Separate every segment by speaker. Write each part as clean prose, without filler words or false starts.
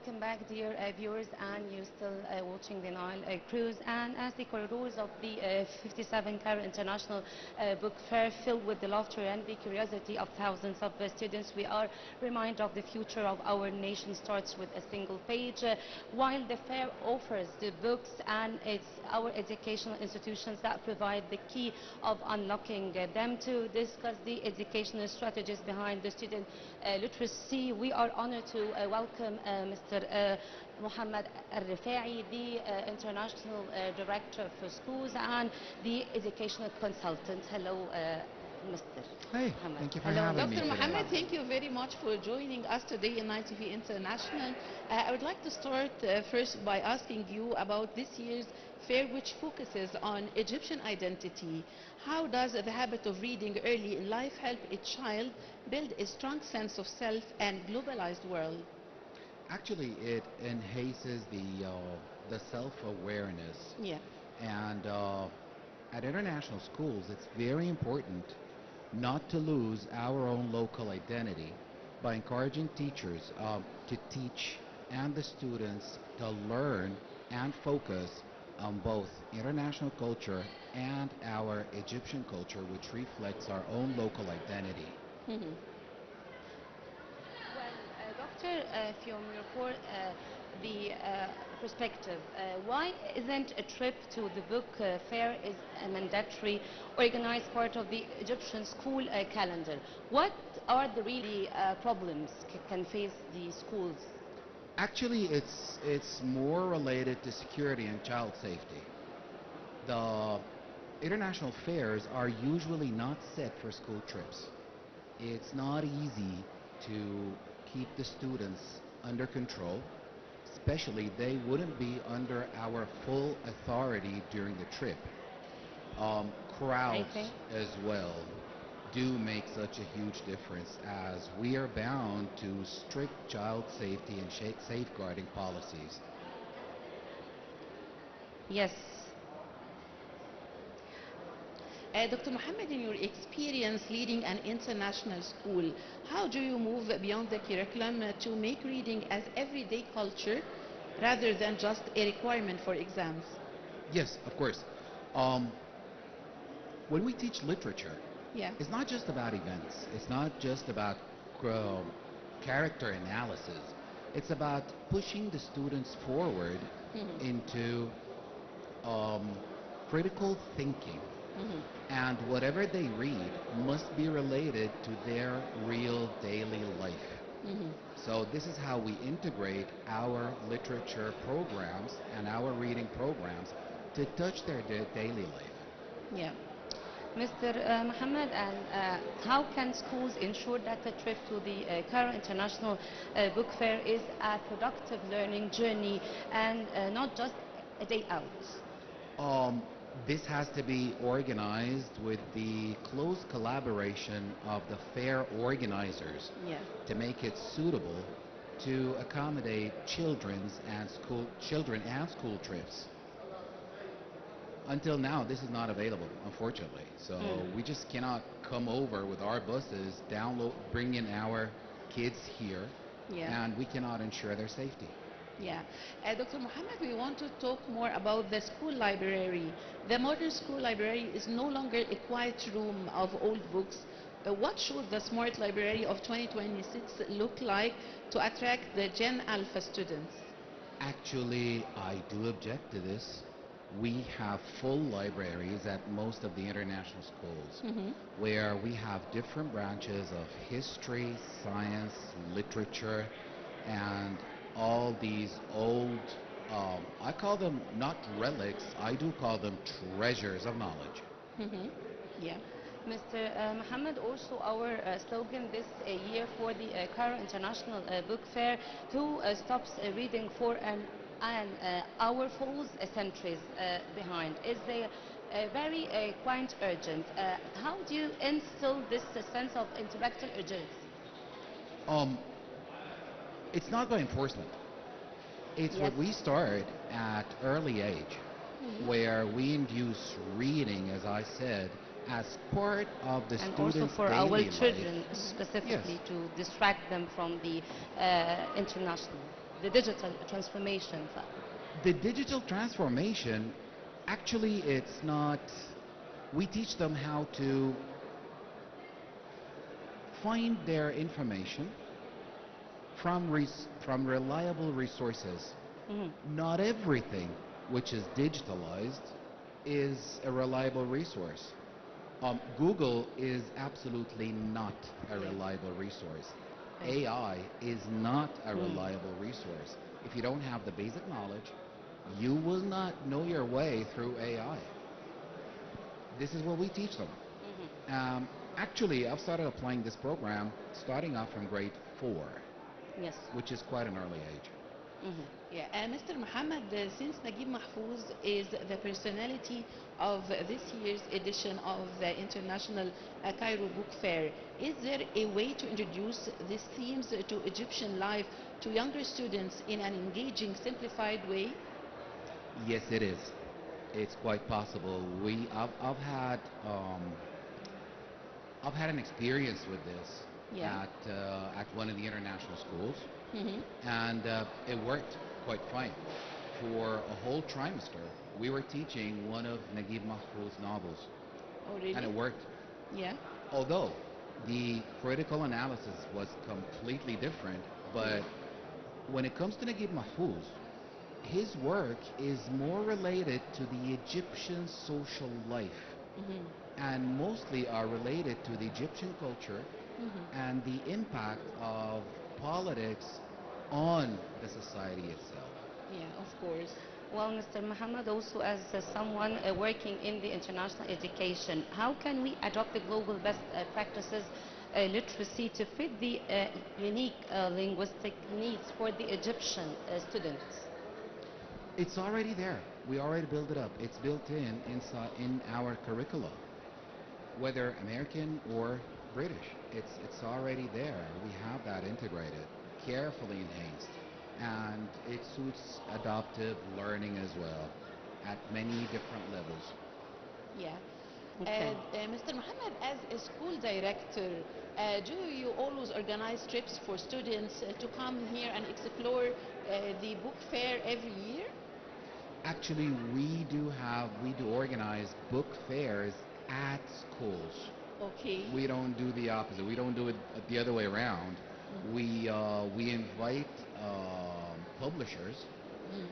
Speaker 1: welcome back, dear viewers, and you're still watching the Nile cruise. And as the corridors of the 57 Cairo International Book Fair fill with the laughter and the curiosity of thousands of students, we are reminded of the future of our nation starts with a single page. While the fair offers the books, and it's our educational institutions that provide the key of unlocking them. To discuss the educational strategies behind the student literacy, we are honored to welcome Mr. Mohamed Rifaie, the International Director for Schools and the Educational Consultant. Hello, Mr.
Speaker 2: Hey,
Speaker 1: Mohamed.
Speaker 2: thank you for
Speaker 1: Hello,
Speaker 2: having me
Speaker 3: Dr.
Speaker 2: today.
Speaker 3: Mohamed, thank you very much for joining us today in Nile TV International. I would like to start first by asking you about this year's fair, which focuses on Egyptian identity. How does the habit of reading early in life help a child build a strong sense of self and globalized world?
Speaker 2: Actually, it enhances the self-awareness,
Speaker 3: Yeah.
Speaker 2: and at international schools, it's very important not to lose our own local identity by encouraging teachers to teach and the students to learn and focus on both international culture and our Egyptian culture, which reflects our own local identity.
Speaker 3: Mhm.
Speaker 1: Well, Doctor, from your the perspective, why isn't a trip to the book fair is a mandatory organized part of the Egyptian school calendar? What are the really problems can face the schools?
Speaker 2: Actually, it's more related to security and child safety. The international fairs are usually not set for school trips. It's not easy to keep the students under control, especially they wouldn't be under our full authority during the trip. Crowds
Speaker 1: think.
Speaker 2: as well do make such a huge difference, as we are bound to strict child safety and safeguarding policies.
Speaker 1: Yes.
Speaker 3: Dr. Mohammed, in your experience leading an international school, how do you move beyond the curriculum to make reading as everyday culture rather than just a requirement for exams?
Speaker 2: Yes, of course. Um, when we teach literature,
Speaker 3: Yeah.
Speaker 2: it's not just about events. It's not just about um, character analysis. It's about pushing the students forward
Speaker 3: Mhm.
Speaker 2: into um, critical thinking.
Speaker 3: Mhm.
Speaker 2: And whatever they read must be related to their real daily life.
Speaker 3: Mhm.
Speaker 2: So this is how we integrate our literature programs and our reading programs to touch their daily life.
Speaker 3: Yeah.
Speaker 1: Mr. Mohammed, and how can schools ensure that the trip to the Cairo International Book Fair is a productive learning journey and not just a day out?
Speaker 2: Um, this has to be organized with the close collaboration of the fair organizers
Speaker 3: Yeah.
Speaker 2: to make it suitable to accommodate children and school trips. Until now, this is not available, unfortunately. So
Speaker 1: Mm.
Speaker 2: we just cannot come over with our buses, bring in our kids here,
Speaker 3: Yeah.
Speaker 2: and we cannot ensure their safety.
Speaker 3: Yeah. Dr. Mohammed, we want to talk more about the school library. The modern school library is no longer a quiet room of old books. What should the smart library of 2026 look like to attract the Gen Alpha students?
Speaker 2: Actually, I do object to this. We have full libraries at most of the international schools
Speaker 3: Mm-hmm.
Speaker 2: where we have different branches of history, science, literature, and all these old, I call them not relics, I do call them treasures of knowledge.
Speaker 3: Mm-hmm. Yeah.
Speaker 1: Mr. Mohammed, also our slogan this year for the Cairo International Book Fair, who stops reading for an hour falls centuries behind, is very quite urgent. How do you instill this sense of intellectual urgency?
Speaker 2: Um, it's not by enforcement. It's
Speaker 1: Yes.
Speaker 2: what we start at early age,
Speaker 3: Mm-hmm.
Speaker 2: where we induce reading, as I said, as part of the
Speaker 1: And also
Speaker 2: student's
Speaker 1: for our
Speaker 2: daily life.
Speaker 1: children specifically
Speaker 2: Yes.
Speaker 1: to distract them from the international. the digital transformation.
Speaker 2: The digital transformation, actually, it's not. We teach them how to find their information from reliable resources. Not everything which is digitalized is a reliable resource. Google is absolutely not a reliable resource. AI is not a reliable resource. If you don't have the basic knowledge, you will not know your way through AI. This is what we teach them. Actually, I've started applying this program starting off from grade 4,
Speaker 1: Yes.
Speaker 2: which is quite an early age.
Speaker 3: Yeah, Mr. Mohammed, since Naguib Mahfouz is the personality of this year's edition of the International Cairo Book Fair, is there a way to introduce these themes to Egyptian life to younger students in an engaging, simplified way?
Speaker 2: Yes, it is. It's quite possible. I've had an experience with this
Speaker 3: Yeah.
Speaker 2: at one of the international schools,
Speaker 3: Mm-hmm.
Speaker 2: and it worked quite fine. For a whole trimester, we were teaching one of Naguib Mahfouz's novels,
Speaker 3: Oh, really?
Speaker 2: and it worked.
Speaker 3: Yeah.
Speaker 2: Although the critical analysis was completely different, but when it comes to Naguib Mahfouz, his work is more related to the Egyptian social life and mostly are related to the Egyptian culture and the impact of politics on the society itself.
Speaker 3: Yeah, of course.
Speaker 1: Well, Mr. Mohammed, also as someone working in the international education, how can we adopt the global best practices literacy to fit the unique linguistic needs for the Egyptian students?
Speaker 2: It's already there. We already built it up. It's built in our curricula, whether American or British. It's already there. We have that integrated, carefully enhanced, and it suits adaptive learning as well at many different levels.
Speaker 3: Yeah.
Speaker 1: Okay.
Speaker 3: Mr. Mohammed, as a school director, do you always organize trips for students to come here and explore the book fair every year?
Speaker 2: Actually, we do organize book fairs at schools.
Speaker 3: Okay.
Speaker 2: We don't do the opposite. We don't do it the other way around. We invite publishers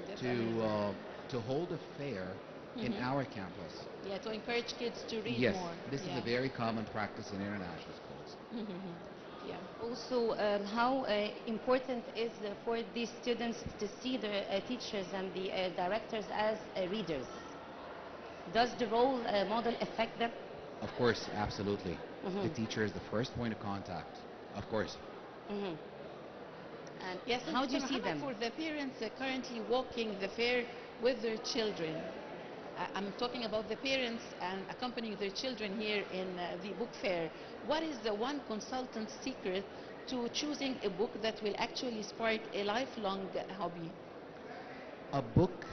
Speaker 3: That's
Speaker 2: to
Speaker 3: amazing.
Speaker 2: to hold a fair in our campus.
Speaker 3: Yeah, to encourage kids to read
Speaker 2: Yes,
Speaker 3: more.
Speaker 2: this is
Speaker 3: Yeah.
Speaker 2: a very common practice in international schools.
Speaker 3: Yeah.
Speaker 1: Also, how important is for these students to see their teachers and the directors as readers? Does the role model affect them?
Speaker 2: Of course, absolutely. The teacher is the first point of contact. Of course.
Speaker 1: And
Speaker 3: Yes, and
Speaker 1: how do you
Speaker 3: Mr.
Speaker 1: see
Speaker 3: Mohammed,
Speaker 1: them?
Speaker 3: for the parents currently walking the fair with their children, I'm talking about the parents and accompanying their children here in the book fair. What is the one consultant's secret to choosing a book that will actually spark a lifelong hobby?
Speaker 2: A book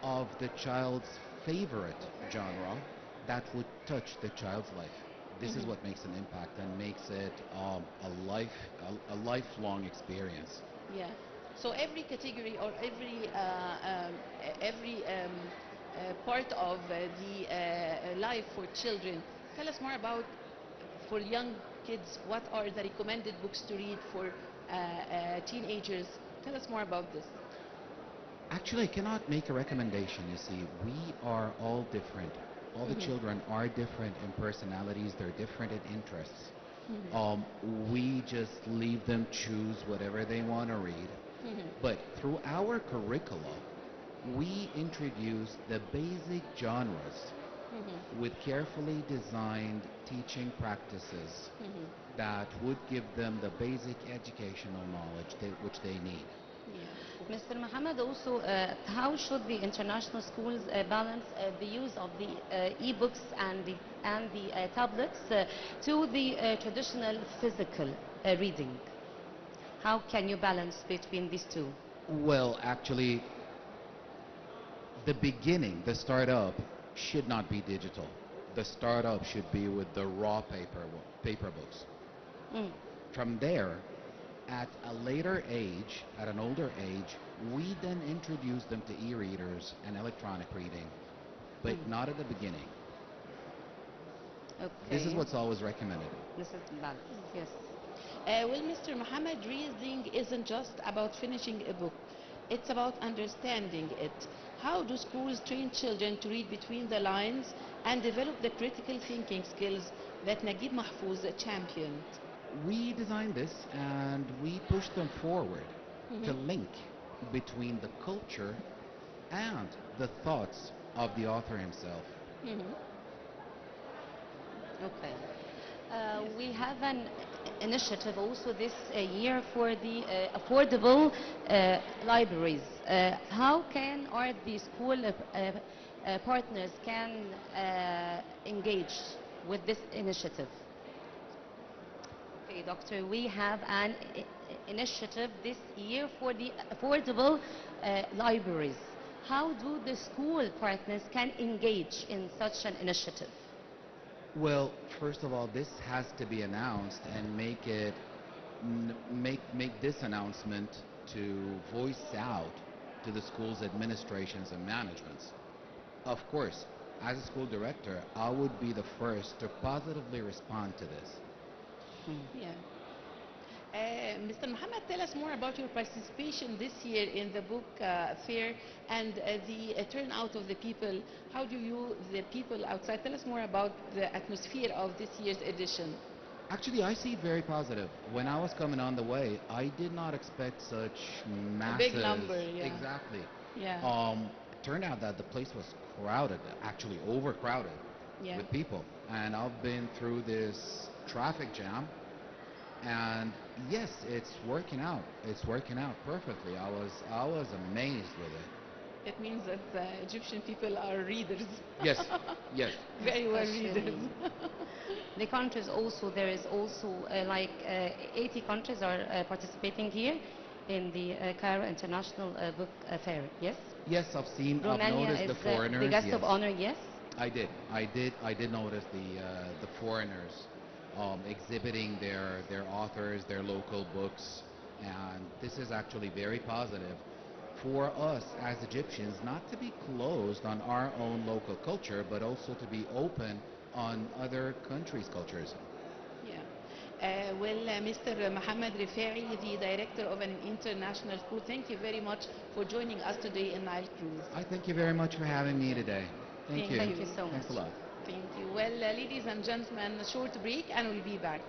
Speaker 2: of the child's favorite genre that would touch the child's life. This is what makes an impact and makes it a lifelong experience.
Speaker 3: Yeah. So every category or every part of the life for children. Tell us more about for young kids. What are the recommended books to read for teenagers? Tell us more about this.
Speaker 2: Actually, I cannot make a recommendation. You see, we are all different. All the children are different in personalities. They're different in interests. We just leave them choose whatever they want to read. But through our curricula, we introduce the basic genres with carefully designed teaching practices that would give them the basic educational knowledge which they need.
Speaker 3: Yeah.
Speaker 1: Mr. Mohammed, also, how should the international schools balance the use of the e-books and the tablets to the traditional physical reading? How can you balance between these two?
Speaker 2: Well, actually, the beginning, the startup, should not be digital. The startup should be with the raw paper books. From there, At a later age, at an older age, we then introduce them to e-readers and electronic reading, but
Speaker 1: Mm.
Speaker 2: not at the beginning. This is
Speaker 1: Okay.
Speaker 2: what's always recommended.
Speaker 1: This is bad. Yes.
Speaker 3: Well, Mr. Mohammed, reading isn't just about finishing a book. It's about understanding it. How do schools train children to read between the lines and develop the critical thinking skills that Naguib Mahfouz championed?
Speaker 2: We designed this and we push them forward to
Speaker 3: Mhm.
Speaker 2: link between the culture and the thoughts of the author himself.
Speaker 3: Mhm.
Speaker 1: Okay.
Speaker 3: Yes.
Speaker 1: We have an initiative also this year for the affordable libraries. How can are the school partners can engage with this initiative? Okay, doctor, we have an initiative this year for the affordable libraries. How do the school partners can engage in such an initiative?
Speaker 2: Well, first of all, this has to be announced and make it make this announcement to voice out to the school's administrations and managements. Of course, as a school director, I would be the first to positively respond to this.
Speaker 1: Hmm.
Speaker 3: Yeah. Mr. Mohammed, tell us more about your participation this year in the book fair and the turnout of the people. How do you, the people outside, tell us more about the atmosphere of this year's edition?
Speaker 2: Actually, I see it very positive. When I was coming on the way, I did not expect such
Speaker 3: A big
Speaker 2: masses.
Speaker 3: number, yeah.
Speaker 2: Exactly.
Speaker 3: Yeah.
Speaker 2: Turned out that the place was crowded, actually overcrowded
Speaker 3: Yeah.
Speaker 2: with people. And I've been through this traffic jam, and yes, it's working out. It's working out perfectly. I was amazed with it.
Speaker 3: It means that the Egyptian people are readers.
Speaker 2: Yes, yes.
Speaker 3: Very well readers.
Speaker 1: Especially the countries also, there is also 80 countries are participating here in the Cairo International Book Fair, yes?
Speaker 2: Yes, I've
Speaker 1: Romania
Speaker 2: noticed
Speaker 1: is
Speaker 2: the
Speaker 1: the
Speaker 2: foreigners.
Speaker 1: guest
Speaker 2: Yes,
Speaker 1: of honor, yes?
Speaker 2: I did notice the foreigners exhibiting their authors, their local books, and this is actually very positive for us as Egyptians not to be closed on our own local culture, but also to be open on other countries' cultures.
Speaker 3: Yeah. Mr. Mohamed Rifaie, the director of an international school, thank you very much for joining us today in Nile Cruise.
Speaker 2: I thank you very much for having me today. Thank
Speaker 3: Thank
Speaker 2: you.
Speaker 1: Thank you so
Speaker 2: Thanks a
Speaker 1: much.
Speaker 2: lot.
Speaker 3: Thank you. Well, ladies and gentlemen, a short break and we'll be back.